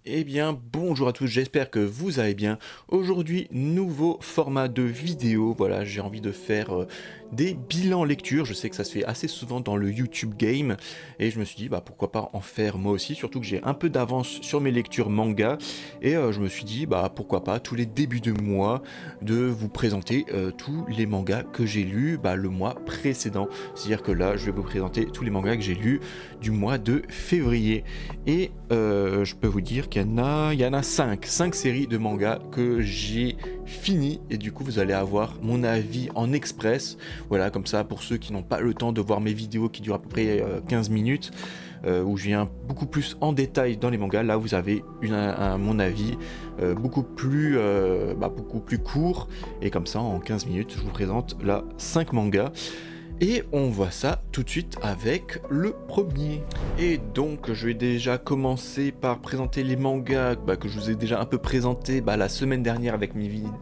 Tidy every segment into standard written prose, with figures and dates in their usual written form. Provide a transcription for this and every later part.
Eh bien, bonjour à tous, j'espère que vous allez bien. Aujourd'hui, nouveau format de vidéo. Voilà, j'ai envie de faire des bilans lecture. Je sais que ça se fait assez souvent dans le YouTube Game. Et je me suis dit, bah pourquoi pas en faire moi aussi. Surtout que j'ai un peu d'avance sur mes lectures manga. Et je me suis dit, bah pourquoi pas tous les débuts de mois de vous présenter tous les mangas que j'ai lus le mois précédent. C'est-à-dire que là, je vais vous présenter tous les mangas que j'ai lus du mois de février. Et je peux vous dire qu'il y en a 5 séries de mangas que j'ai fini et du coup vous allez avoir mon avis en express. Voilà, comme ça pour ceux qui n'ont pas le temps de voir mes vidéos qui durent à peu près 15 minutes, où je viens beaucoup plus en détail dans les mangas. Là vous avez mon avis beaucoup plus court et comme ça en 15 minutes je vous présente là 5 mangas. Et on voit ça tout de suite avec le premier. Et donc je vais déjà commencer par présenter les mangas que je vous ai déjà un peu présenté la semaine dernière avec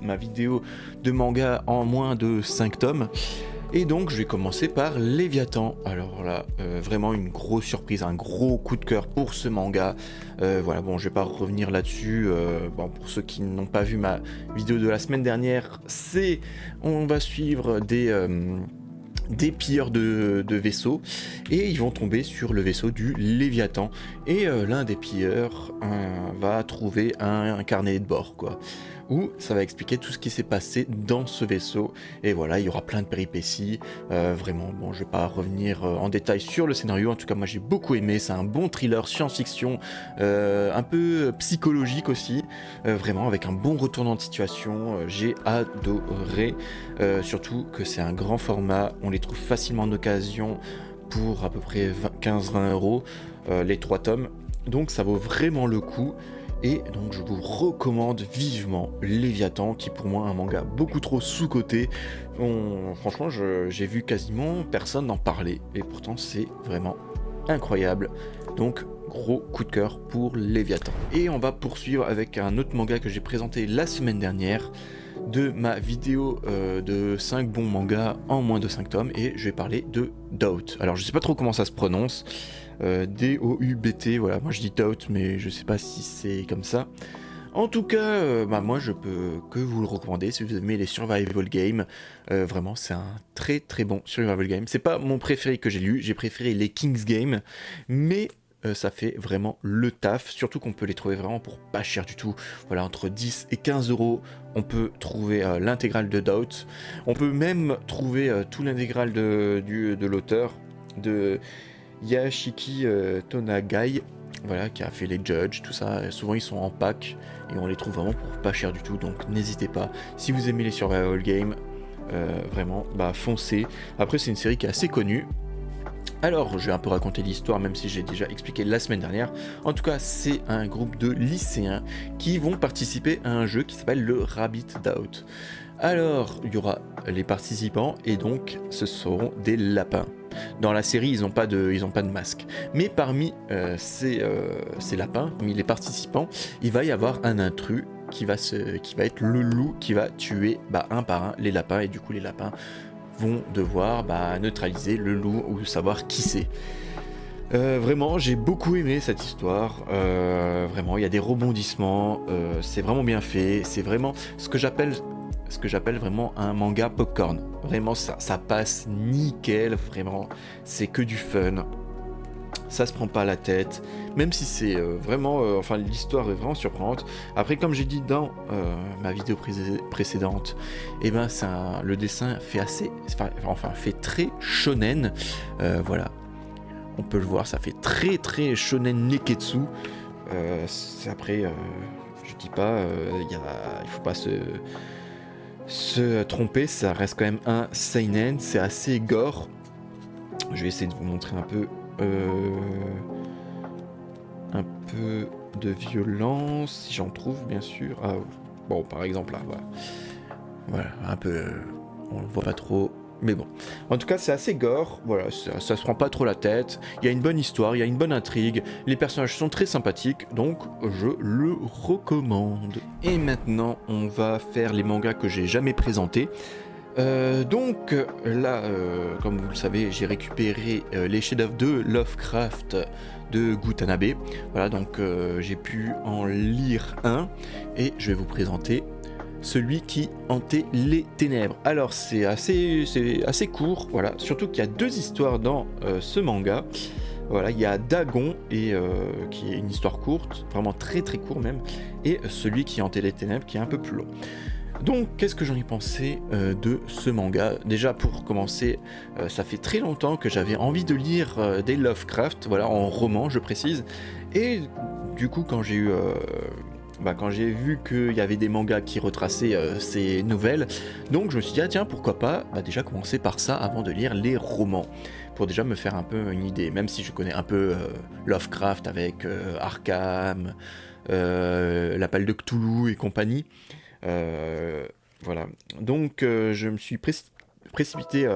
ma vidéo de manga en moins de 5 tomes. Et donc je vais commencer par Léviathan. Alors là, vraiment une grosse surprise, un gros coup de cœur pour ce manga. Voilà, bon, je vais pas revenir là-dessus. Pour ceux qui n'ont pas vu ma vidéo de la semaine dernière, on va suivre des pilleurs de vaisseaux et ils vont tomber sur le vaisseau du Léviathan et l'un des pilleurs va trouver un carnet de bord où ça va expliquer tout ce qui s'est passé dans ce vaisseau et voilà il y aura plein de péripéties. Vraiment bon, je vais pas revenir en détail sur le scénario, en tout cas moi j'ai beaucoup aimé, c'est un bon thriller science-fiction, un peu psychologique aussi, vraiment avec un bon retournement de situation. J'ai adoré. Surtout que c'est un grand format, on les trouve facilement en occasion pour à peu près 15-20 euros les 3 tomes, donc ça vaut vraiment le coup. Et donc je vous recommande vivement Léviathan, qui pour moi est un manga beaucoup trop sous-coté. Franchement j'ai vu quasiment personne en parler et pourtant c'est vraiment incroyable. Donc gros coup de cœur pour Léviathan. Et on va poursuivre avec un autre manga que j'ai présenté la semaine dernière de ma vidéo de 5 bons mangas en moins de 5 tomes, et je vais parler de Doubt. Alors je sais pas trop comment ça se prononce, D-O-U-B-T, voilà, moi je dis Doubt mais je sais pas si c'est comme ça. En tout cas, moi je peux que vous le recommander si vous aimez les survival games. Vraiment c'est un très très bon survival game. C'est pas mon préféré que j'ai lu, j'ai préféré les King's Game, mais ça fait vraiment le taf, surtout qu'on peut les trouver vraiment pour pas cher du tout. Voilà, entre 10 et 15 euros, on peut trouver l'intégrale de Doubt. On peut même trouver tout l'intégral de l'auteur, de Yashiki Tonagai, voilà, qui a fait les Judge, tout ça. Souvent ils sont en pack et on les trouve vraiment pour pas cher du tout, donc n'hésitez pas. Si vous aimez les survival games, vraiment, foncez. Après c'est une série qui est assez connue. Alors, je vais un peu raconter l'histoire, même si j'ai déjà expliqué la semaine dernière. En tout cas, c'est un groupe de lycéens qui vont participer à un jeu qui s'appelle le Rabbit Doubt. Alors, il y aura les participants, et donc, ce seront des lapins. Dans la série, ils n'ont pas de masque. Mais parmi ces lapins, parmi les participants, il va y avoir un intrus qui va être le loup qui va tuer un par un les lapins, et du coup, les lapins vont devoir neutraliser le loup ou savoir qui c'est. Vraiment, j'ai beaucoup aimé cette histoire. Vraiment, il y a des rebondissements. C'est vraiment bien fait. C'est vraiment ce que j'appelle vraiment un manga popcorn. Vraiment, ça passe nickel. Vraiment, c'est que du fun. Ça se prend pas la tête, même si c'est l'histoire est vraiment surprenante. Après, comme j'ai dit dans ma vidéo précédente, le dessin fait fait très shonen. Voilà, on peut le voir, ça fait très très shonen neketsu. Après, je dis pas, il faut pas se tromper, ça reste quand même un seinen, c'est assez gore. Je vais essayer de vous montrer un peu de violence, si j'en trouve, bien sûr. Ah, bon, par exemple, là, voilà, un peu, on le voit pas trop, mais bon. En tout cas, c'est assez gore, voilà, ça se prend pas trop la tête, il y a une bonne histoire, il y a une bonne intrigue, les personnages sont très sympathiques, donc je le recommande. Et maintenant, on va faire les mangas que j'ai jamais présentés. Donc là, comme vous le savez, j'ai récupéré les chefs-d'œuvre de Lovecraft de Gutanabe. Voilà, donc j'ai pu en lire un et je vais vous présenter celui qui hantait les ténèbres. Alors c'est assez court, voilà, surtout qu'il y a 2 histoires dans ce manga. Voilà, il y a Dagon, qui est une histoire courte, vraiment très très court même, et celui qui hantait les ténèbres qui est un peu plus long. Donc, qu'est-ce que j'en ai pensé de ce manga? Déjà, pour commencer, ça fait très longtemps que j'avais envie de lire des Lovecraft, voilà, en roman, je précise. Et du coup, quand j'ai vu qu'il y avait des mangas qui retraçaient ces nouvelles, donc je me suis dit, ah tiens, pourquoi pas déjà commencer par ça avant de lire les romans, pour déjà me faire un peu une idée, même si je connais un peu Lovecraft avec Arkham, l'appel de Cthulhu et compagnie. Voilà, donc je me suis précipité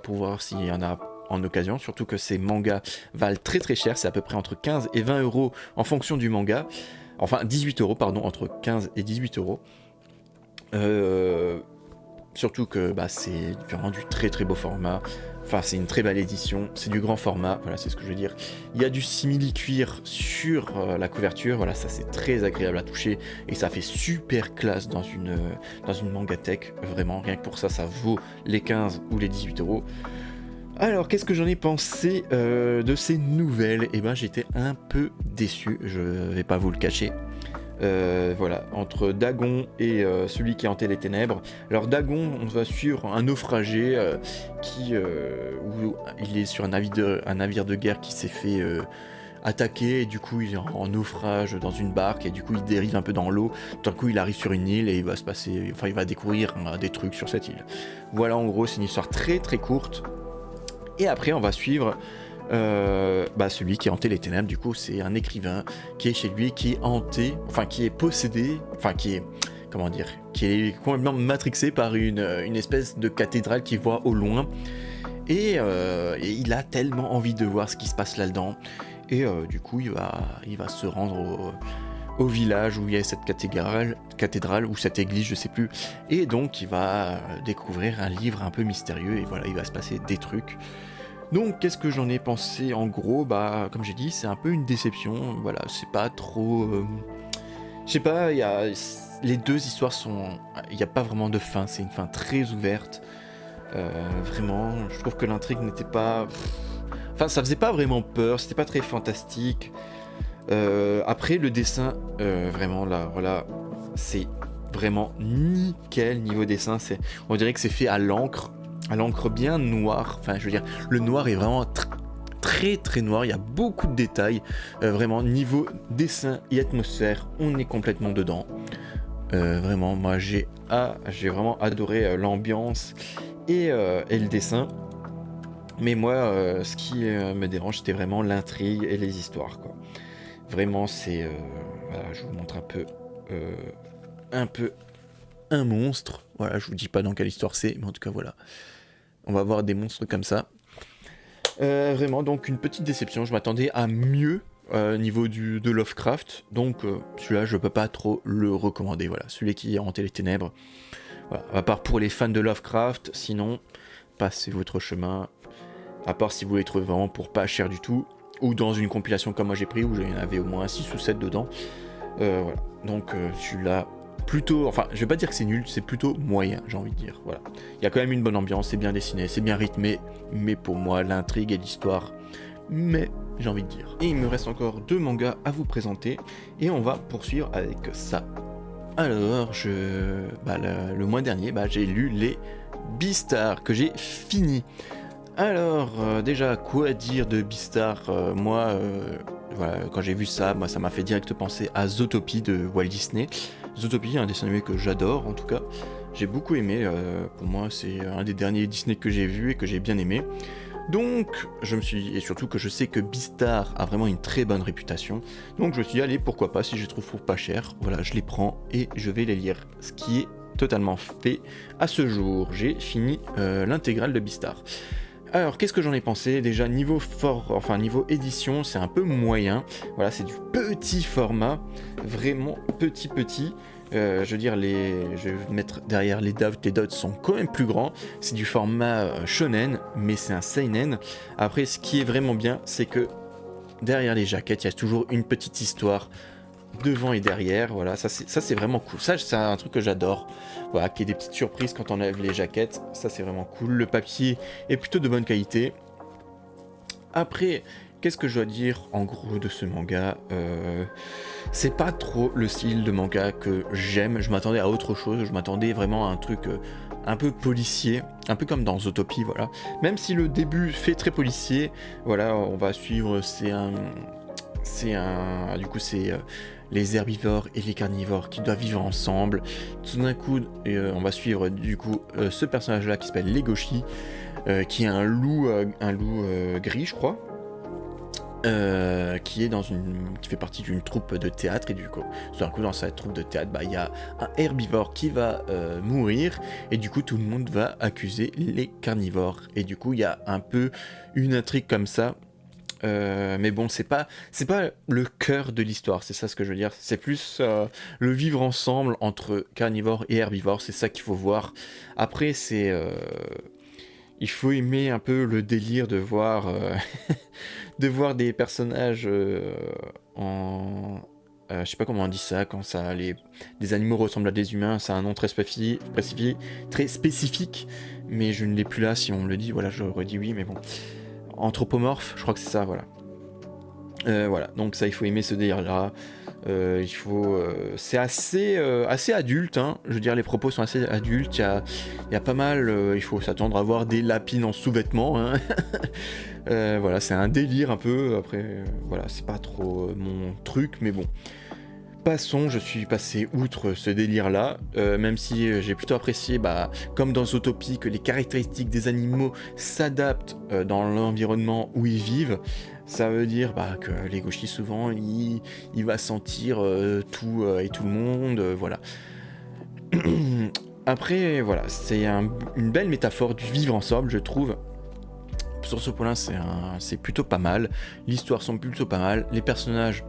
pour voir s'il y en a en occasion, surtout que ces mangas valent très très cher, c'est à peu près entre 15 et 20 euros en fonction du manga, enfin 18 euros pardon, entre 15 et 18 euros. Surtout que c'est vraiment du très très beau format. Enfin, c'est une très belle édition, c'est du grand format, voilà, c'est ce que je veux dire. Il y a du simili-cuir sur la couverture, voilà, ça c'est très agréable à toucher et ça fait super classe dans une mangatech, vraiment, rien que pour ça, ça vaut les 15 ou les 18 euros. Alors, qu'est-ce que j'en ai pensé de ces nouvelles? Eh ben, j'étais un peu déçu, je vais pas vous le cacher. Voilà, entre Dagon et celui qui hantait les ténèbres. Alors Dagon, on va suivre un naufragé où il est sur un navire de guerre qui s'est fait attaquer, et du coup il est en naufrage dans une barque, et du coup il dérive un peu dans l'eau. Tout d'un coup il arrive sur une île et il va découvrir des trucs sur cette île. Voilà, en gros c'est une histoire très très courte. Et après on va suivre celui qui hantait les ténèbres. Du coup c'est un écrivain qui est chez lui, qui est hanté, enfin qui est possédé, enfin qui est complètement matrixé par une espèce de cathédrale qu'il voit au loin, et il a tellement envie de voir ce qui se passe là-dedans, et du coup il va se rendre au village où il y a cette cathédrale ou cette église, je sais plus, et donc il va découvrir un livre un peu mystérieux, et voilà, il va se passer des trucs. Donc qu'est-ce que j'en ai pensé en gros? Comme j'ai dit, c'est un peu une déception, voilà, c'est pas trop... je sais pas, les 2 histoires il n'y a pas vraiment de fin, c'est une fin très ouverte, vraiment, je trouve que l'intrigue n'était pas... Enfin, ça faisait pas vraiment peur, c'était pas très fantastique. Après, le dessin, vraiment, là, voilà, c'est vraiment nickel niveau dessin, on dirait que c'est fait à l'encre bien noire, enfin je veux dire, le noir est vraiment très très noir, il y a beaucoup de détails, vraiment niveau dessin et atmosphère, on est complètement dedans. Vraiment, moi j'ai vraiment adoré l'ambiance et le dessin, mais moi ce qui me dérange, c'était vraiment l'intrigue et les histoires, quoi. Vraiment, c'est voilà, je vous montre un peu un monstre, voilà, je vous dis pas dans quelle histoire c'est, mais en tout cas voilà, on va avoir des monstres comme ça. Vraiment, donc une petite déception, je m'attendais à mieux niveau de Lovecraft, donc celui-là je peux pas trop le recommander, voilà, celui qui a hanté les ténèbres, voilà, à part pour les fans de Lovecraft, sinon passez votre chemin, à part si vous les trouvez vraiment pour pas cher du tout, ou dans une compilation comme moi j'ai pris, où il y en avait au moins 6 ou 7 dedans, voilà, donc celui-là, plutôt, enfin je vais pas dire que c'est nul, c'est plutôt moyen, j'ai envie de dire, voilà. Il y a quand même une bonne ambiance, c'est bien dessiné, c'est bien rythmé, mais pour moi l'intrigue et l'histoire, mais j'ai envie de dire. Et il me reste encore 2 mangas à vous présenter, et on va poursuivre avec ça. Alors, le mois dernier, j'ai lu les Beastars, que j'ai fini. Alors, déjà, quoi dire de Beastars? Moi, voilà, quand j'ai vu ça, ça m'a fait direct penser à Zootopie de Walt Disney. Zootopie, un dessin animé que j'adore, en tout cas. J'ai beaucoup aimé, pour moi, c'est un des derniers Disney que j'ai vu et que j'ai bien aimé. Donc, et surtout que je sais que Beastars a vraiment une très bonne réputation. Donc, je me suis dit, allez, pourquoi pas, si je les trouve pour pas cher, voilà, je les prends et je vais les lire. Ce qui est totalement fait à ce jour. J'ai fini l'intégrale de Beastars. Alors, qu'est-ce que j'en ai pensé? Déjà, niveau édition, c'est un peu moyen. Voilà, c'est du petit format, vraiment petit. Je veux dire, je vais mettre derrière les dots sont quand même plus grands. C'est du format shonen, mais c'est un seinen. Après, ce qui est vraiment bien, c'est que derrière les jaquettes, il y a toujours une petite histoire devant et derrière. Voilà, ça c'est vraiment cool. Ça, c'est un truc que j'adore. Voilà, qu'il y ait des petites surprises quand on lève les jaquettes. Ça, c'est vraiment cool. Le papier est plutôt de bonne qualité. Après, qu'est-ce que je dois dire en gros de ce manga? C'est pas trop le style de manga que j'aime. Je m'attendais à autre chose. Je m'attendais vraiment à un truc un peu policier, un peu comme dans Zootopie, voilà. Même si le début fait très policier, voilà, on va suivre. Du coup, c'est les herbivores et les carnivores qui doivent vivre ensemble. Tout d'un coup, on va suivre du coup ce personnage-là qui s'appelle Legoshi, qui est un loup gris, je crois. Qui fait partie d'une troupe de théâtre, et du coup, tout d'un coup, dans cette troupe de théâtre, il y a un herbivore qui va mourir, et du coup, tout le monde va accuser les carnivores, et du coup, il y a un peu une intrigue comme ça. Mais bon, c'est pas le cœur de l'histoire, c'est ça ce que je veux dire. C'est plus le vivre ensemble entre carnivores et herbivores, c'est ça qu'il faut voir. Après, il faut aimer un peu le délire de voir, de voir des personnages en... je sais pas comment on dit ça, quand des animaux ressemblent à des humains, ça a un nom très très spécifique, mais je ne l'ai plus là, si on me le dit, voilà, j'aurais dit oui, mais bon. Anthropomorphe, je crois que c'est ça, voilà. Voilà, donc ça, il faut aimer ce délire-là. C'est assez adulte, hein. Je veux dire, les propos sont assez adultes. Il y a pas mal. Il faut s'attendre à voir des lapines en sous-vêtements, hein. Voilà, c'est un délire un peu. Après, voilà, c'est pas trop mon truc, mais bon. Passons, je suis passé outre ce délire-là, même si j'ai plutôt apprécié, comme dans Zootopie, que les caractéristiques des animaux s'adaptent dans l'environnement où ils vivent. Ça veut dire que les gauchis, souvent, il va sentir tout et tout le monde, voilà. Après, voilà, c'est une belle métaphore du vivre ensemble, je trouve. Sur ce point-là, c'est plutôt pas mal. L'histoire sont plutôt pas mal. Les personnages,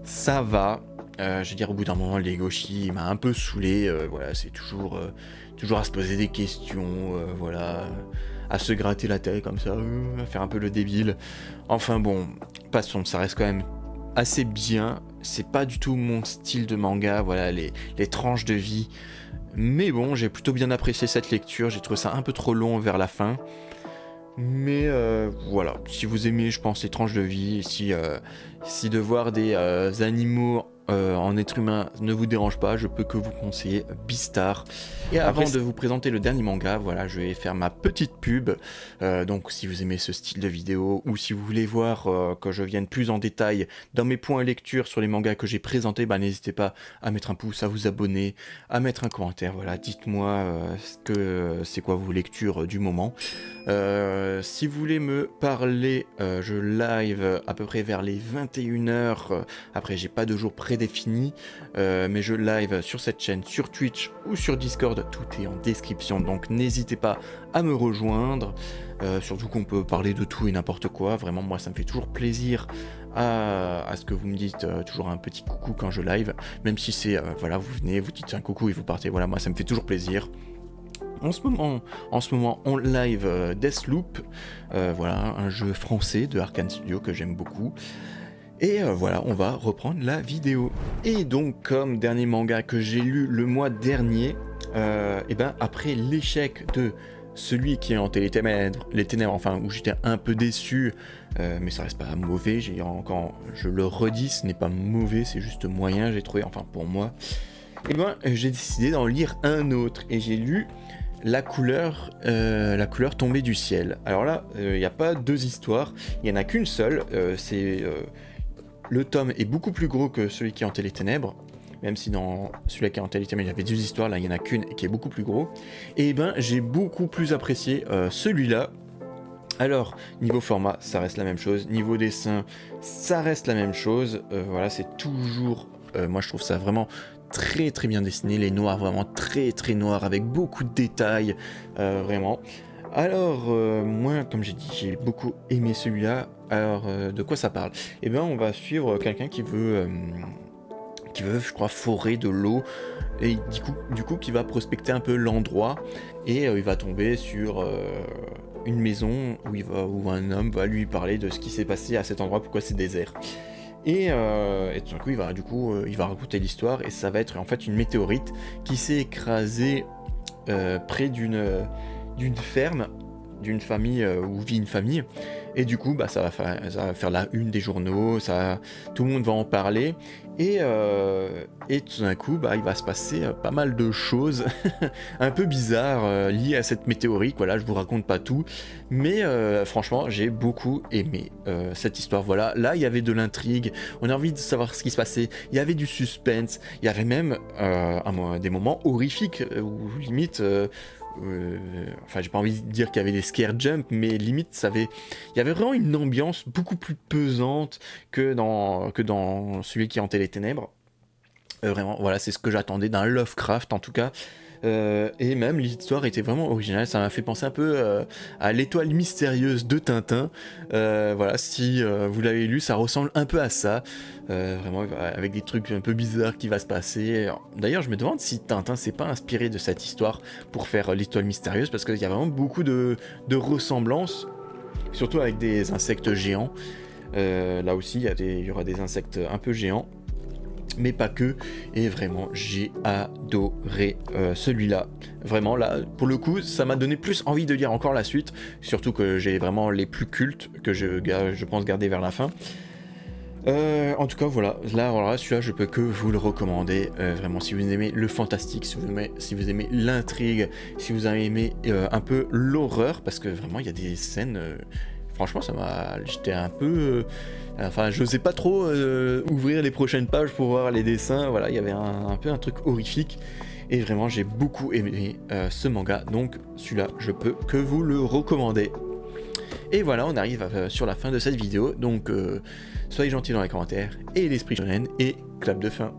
ça va. Je veux dire, au bout d'un moment, les gauchis, il m'a un peu saoulé. Voilà, c'est toujours à se poser des questions, voilà, à se gratter la tête comme ça, à faire un peu le débile. Enfin bon, passons, ça reste quand même assez bien. C'est pas du tout mon style de manga, voilà, les tranches de vie. Mais bon, j'ai plutôt bien apprécié cette lecture. J'ai trouvé ça un peu trop long vers la fin. Mais voilà, si vous aimez, je pense, les tranches de vie, si de voir des animaux en être humain ne vous dérange pas, je peux que vous conseiller Beastar. Et avant de vous présenter le dernier manga, voilà, je vais faire ma petite pub. Donc si vous aimez ce style de vidéo, ou si vous voulez voir que je vienne plus en détail dans mes points lecture sur les mangas que j'ai présentés, n'hésitez pas à mettre un pouce, à vous abonner, à mettre un commentaire. Voilà, dites-moi c'est quoi vos lectures du moment. Si vous voulez me parler, je live à peu près vers les 21h. Après, j'ai pas de jour prédéfini, mais je live sur cette chaîne, sur Twitch ou sur Discord. Tout est en description, donc n'hésitez pas à me rejoindre. Surtout qu'on peut parler de tout et n'importe quoi. Vraiment, moi, ça me fait toujours plaisir à ce que vous me dites toujours un petit coucou quand je live. Même si c'est, voilà, vous venez, vous dites un coucou et vous partez. Voilà, moi, ça me fait toujours plaisir. En ce moment, on live Deathloop, voilà, un jeu français de Arkane Studio que j'aime beaucoup. Et voilà, on va reprendre la vidéo. Et donc, comme dernier manga que j'ai lu le mois dernier, après l'échec de celui qui est hanté les ténèbres, enfin, où j'étais un peu déçu, mais ça reste pas mauvais, je le redis, ce n'est pas mauvais, c'est juste moyen, j'ai trouvé, enfin pour moi. J'ai décidé d'en lire un autre, et j'ai lu la couleur tombée du ciel. Alors là, il n'y a pas deux histoires, il n'y en a qu'une seule. Le tome est beaucoup plus gros que celui qui est hanté les ténèbres, même si dans celui qui est hanté les ténèbres il y avait deux histoires, là il n'y en a qu'une et qui est beaucoup plus gros. Et j'ai beaucoup plus apprécié celui-là. Alors, niveau format, ça reste la même chose. Niveau dessin, ça reste la même chose. Voilà, c'est toujours... moi je trouve ça vraiment très très bien dessiné, les noirs vraiment très très noirs avec beaucoup de détails, vraiment. Alors moi comme j'ai dit, j'ai beaucoup aimé celui-là. Alors de quoi ça parle? On va suivre quelqu'un qui veut qui veut, je crois, forer de l'eau, et du coup qui va prospecter un peu l'endroit, et il va tomber sur une maison où un homme va lui parler de ce qui s'est passé à cet endroit, pourquoi c'est désert. Et tout d'un coup, il va raconter l'histoire, et ça va être en fait une météorite qui s'est écrasée près d'une ferme, d'une famille où vit une famille, et du coup ça va faire la une des journaux, tout le monde va en parler, et tout d'un coup il va se passer pas mal de choses un peu bizarres liées à cette météorite. Voilà, je vous raconte pas tout, mais franchement j'ai beaucoup aimé cette histoire. Voilà, là il y avait de l'intrigue, on a envie de savoir ce qui se passait, il y avait du suspense, il y avait même des moments horrifiques où limite enfin j'ai pas envie de dire qu'il y avait des scare jumps, mais limite il y avait vraiment une ambiance beaucoup plus pesante que dans celui qui hantait les ténèbres. Vraiment, voilà, c'est ce que j'attendais d'un Lovecraft en tout cas. Et même l'histoire était vraiment originale, ça m'a fait penser un peu à l'étoile mystérieuse de Tintin. Voilà, si vous l'avez lu, ça ressemble un peu à ça, vraiment avec des trucs un peu bizarres qui va se passer. D'ailleurs, je me demande si Tintin s'est pas inspiré de cette histoire pour faire l'étoile mystérieuse, parce qu'il y a vraiment beaucoup de ressemblances, surtout avec des insectes géants. Là aussi, il y aura des insectes un peu géants, mais pas que, et vraiment j'ai adoré celui-là. Vraiment là, pour le coup, ça m'a donné plus envie de lire encore la suite, surtout que j'ai vraiment les plus cultes que je pense garder vers la fin. En tout cas voilà, là celui-là je peux que vous le recommander, vraiment si vous aimez le fantastique, si vous aimez l'intrigue, si vous avez aimé un peu l'horreur, parce que vraiment il y a des scènes... franchement, j'étais un peu... enfin, j'osais pas trop ouvrir les prochaines pages pour voir les dessins. Voilà, il y avait un peu un truc horrifique. Et vraiment, j'ai beaucoup aimé ce manga. Donc, celui-là, je peux que vous le recommander. Et voilà, on arrive sur la fin de cette vidéo. Donc, soyez gentils dans les commentaires. Et l'esprit shonen. Et clap de fin.